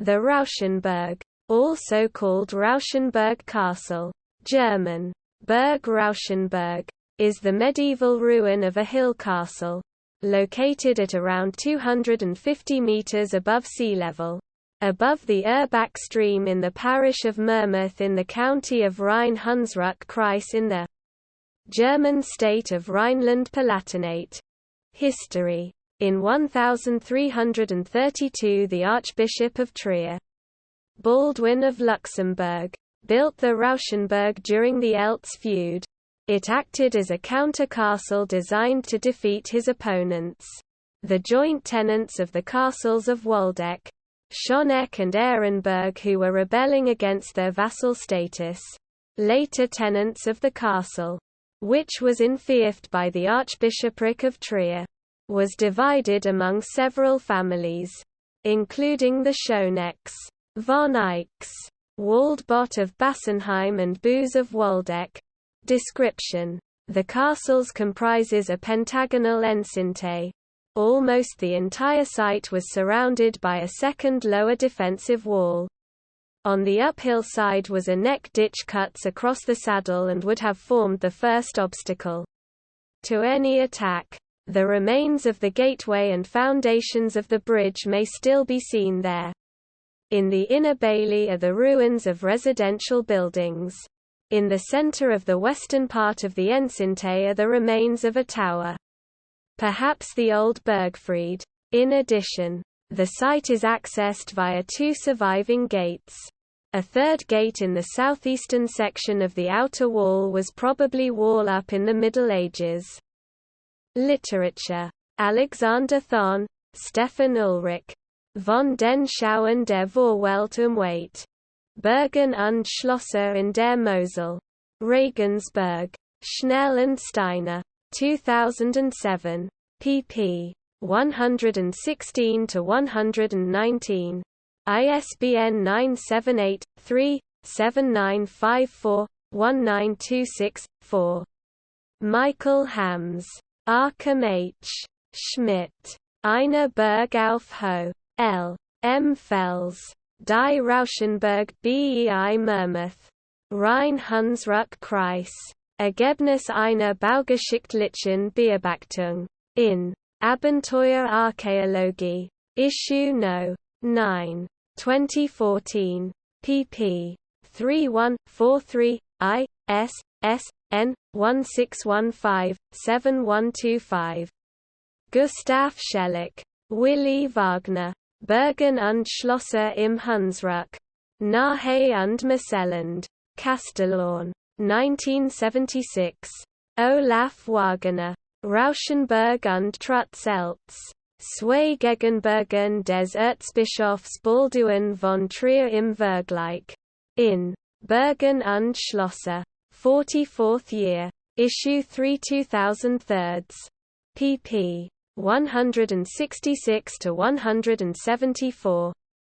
The Rauschenburg, also called Rauschenburg Castle, German, Burg Rauschenburg, is the medieval ruin of a hill castle, located at around 250 meters above sea level, above the Urbach stream in the parish of Mermuth in the county of Rhein-Hunsrück-Kreis in the German state of Rhineland-Palatinate. History. In 1332 the Archbishop of Trier, Baldwin of Luxembourg, built the Rauschenburg during the Eltz feud. It acted as a counter-castle designed to defeat his opponents, the joint tenants of the castles of Waldeck, Schöneck and Ehrenberg, who were rebelling against their vassal status. Later tenants of the castle, which was enfiefed by the Archbishopric of Trier, was divided among several families, including the Schönecks, von Eycks, Waldbott of Bassenheim and Boos of Waldeck. Description. The castles comprises a pentagonal enceinte. Almost the entire site was surrounded by a second lower defensive wall. On the uphill side was a neck ditch cuts across the saddle and would have formed the first obstacle to any attack. The remains of the gateway and foundations of the bridge may still be seen there. In the inner bailey are the ruins of residential buildings. In the center of the western part of the enceinte are the remains of a tower, perhaps the old Burgfried. In addition, the site is accessed via two surviving gates. A third gate in the southeastern section of the outer wall was probably wall up in the Middle Ages. Literature. Alexander Thon, Stefan Ulrich. Von den Schauen der Vorwelt Weit. Bergen und Schlösser in der Mosel. Regensburg. Schnell and Steiner. 2007. pp. 116–119. ISBN 978-3-7954-1926-4. Michael Hams. Arkham H. Schmidt. Eine Burg auf Ho. L. M. Fels. Die Rauschenburg bei Mermuth. Rhein-Hunsrück-Kreis. Ergebnis einer baugeschichtlichen Beobachtung. In Abenteuerarchäologie. Issue No. 9. 2014. pp. 3143. ISSN 1615-7125. Gustav Schellack. Willi Wagner. Bergen und Schlösser im Hunsrück. Nahe und Mosselland. Castellorn. 1976. Olaf Wagner. Rauschenburg und Trutz Eltz. Zwei Gegenbergen des Erzbischofs Balduin von Trier im Vergleich. In Bergen und Schlösser. 44th year. Issue 3 2003. pp. 166–174.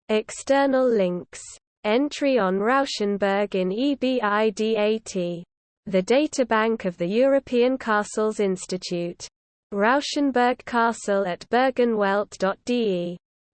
External links. Entry on Rauschenburg in EBIDAT. The databank of the European Castles Institute. Rauschenburg Castle at bergenwelt.de